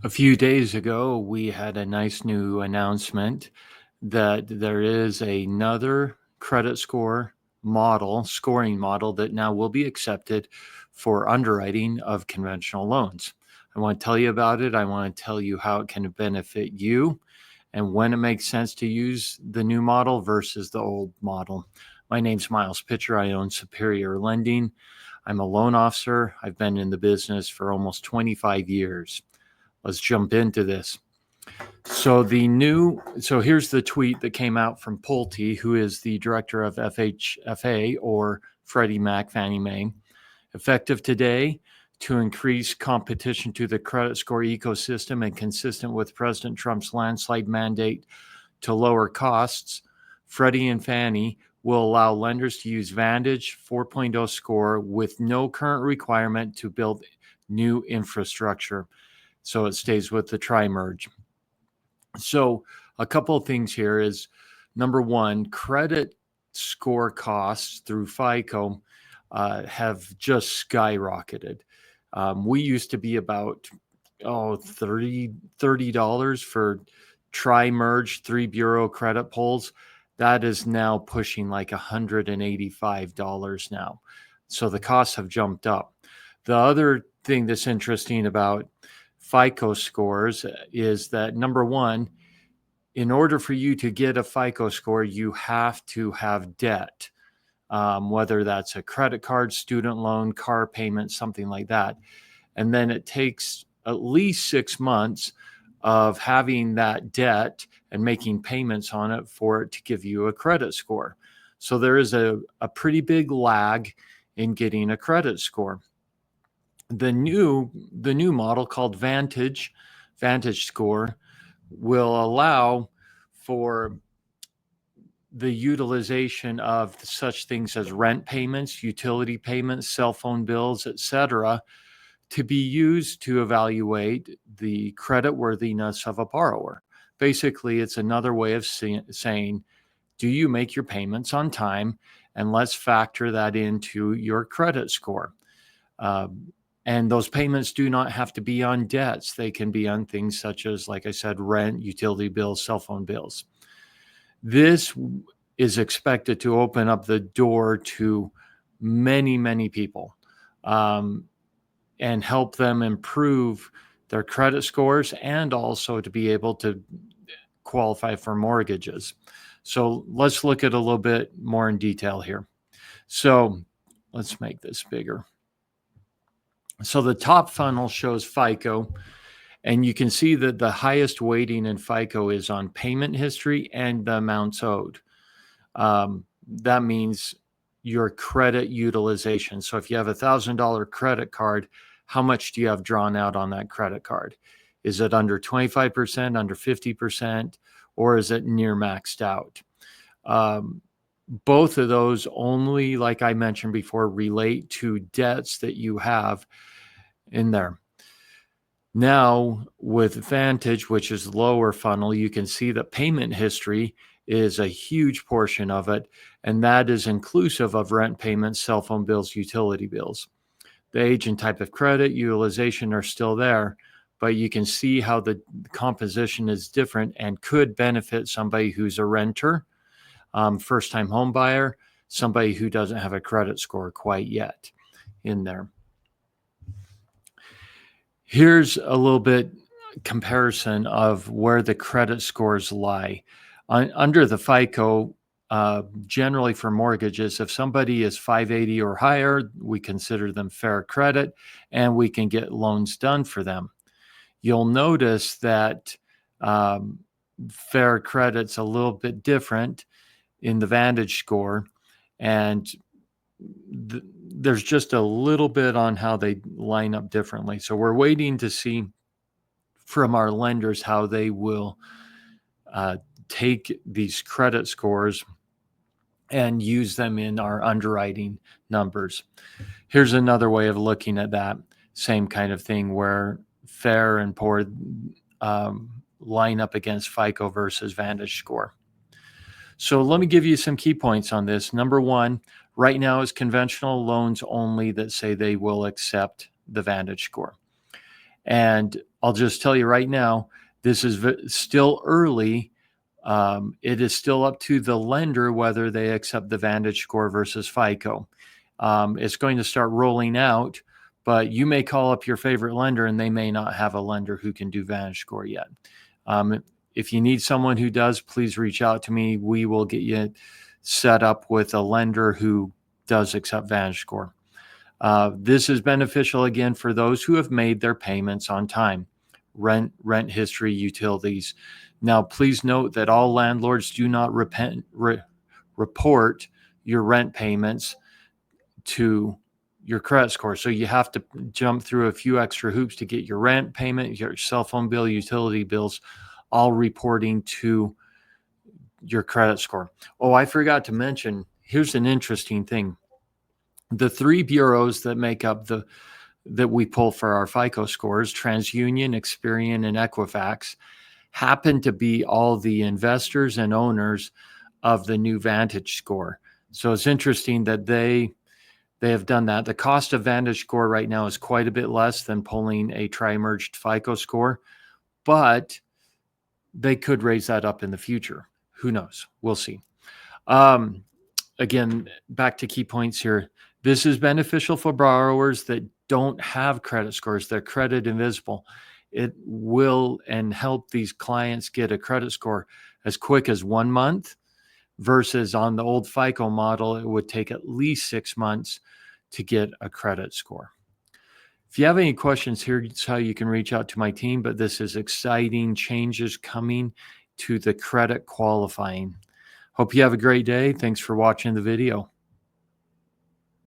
A few days ago, we had a nice new announcement that there is another credit score model, scoring model that now will be accepted for underwriting of conventional loans. I want to tell you about it. I want to tell you how it can benefit you and when it makes sense to use the new model versus the old model. My name's Miles Pitcher. I own Superior Lending. I'm a loan officer. I've been in the business for almost 25 years. Let's jump into this. So here's the tweet that came out from Pulte, who is the director of FHFA, or Freddie Mac Fannie Mae. Effective today, to increase competition to the credit score ecosystem and consistent with President Trump's landslide mandate to lower costs, Freddie and Fannie will allow lenders to use Vantage 4.0 score with no current requirement to build new infrastructure. So it stays with the tri-merge. So a couple of things here is, number one, credit score costs through FICO have just skyrocketed. We used to be about $30 for tri-merge 3 bureau credit pulls. That is now pushing like $185 now. So the costs have jumped up. The other thing that's interesting about FICO scores is that, number one, in order for you to get a FICO score, you have to have debt, whether that's a credit card, student loan, car payment, something like that. And then it takes at least 6 months of having that debt and making payments on it for it to give you a credit score. So there is a pretty big lag in getting a credit score. The new model called VantageScore will allow for the utilization of such things as rent payments, utility payments, cell phone bills, etc., to be used to evaluate the creditworthiness of a borrower. Basically, it's another way of saying, do you make your payments on time? And let's factor that into your credit score. And those payments do not have to be on debts. They can be on things such as, like I said, rent, utility bills, cell phone bills. This is expected to open up the door to many, many people and help them improve their credit scores and also to be able to qualify for mortgages. So let's look at a little bit more in detail here. So let's make this bigger. So the top funnel shows FICO, and you can see that the highest weighting in FICO is on payment history and the amounts owed. That means your credit utilization. So if you have $1,000 credit card, how much do you have drawn out on that credit card? Is it under 25%, under 50%, or is it near maxed out? Both of those only, like I mentioned before, relate to debts that you have in there. Now, with Vantage, which is lower funnel, you can see that payment history is a huge portion of it, and that is inclusive of rent payments, cell phone bills, utility bills. The age and type of credit, utilization are still there, but you can see how the composition is different and could benefit somebody who's a renter, first-time home buyer, somebody who doesn't have a credit score quite yet in there. Here's a little bit comparison of where the credit scores lie. Under the FICO, generally for mortgages, if somebody is 580 or higher, we consider them fair credit and we can get loans done for them. You'll notice that fair credit's a little bit different in the Vantage score, and there's just a little bit on how they line up differently. So we're waiting to see from our lenders how they will take these credit scores and use them in our underwriting numbers. Here's another way of looking at that same kind of thing, where fair and poor line up against FICO versus Vantage score. So let me give you some key points on this. Number one, right now is conventional loans only that say they will accept the Vantage score. And I'll just tell you right now, this is still early. It is still up to the lender whether they accept the VantageScore versus FICO. It's going to start rolling out, but you may call up your favorite lender and they may not have a lender who can do VantageScore yet. If you need someone who does, please reach out to me. We will get you set up with a lender who does accept VantageScore. This is beneficial, again, for those who have made their payments on time, rent history, utilities. Now, please note that all landlords do not report your rent payments to your credit score. So you have to jump through a few extra hoops to get your rent payment, your cell phone bill, utility bills, all reporting to your credit score. Oh, I forgot to mention, here's an interesting thing. The three bureaus that make up that we pull for our FICO scores, TransUnion, Experian, and Equifax, happen to be all the investors and owners of the new VantageScore. So it's interesting that they have done that. The cost of VantageScore right now is quite a bit less than pulling a tri-merged FICO score, but they could raise that up in the future. Who knows? We'll see. Again, back to key points here. This is beneficial for borrowers that don't have credit scores. They're credit invisible. It will and help these clients get a credit score as quick as 1 month versus on the old FICO model, it would take at least 6 months to get a credit score. If you have any questions, here's how you can reach out to my team, but this is exciting changes coming to the credit qualifying. Hope you have a great day. Thanks for watching the video.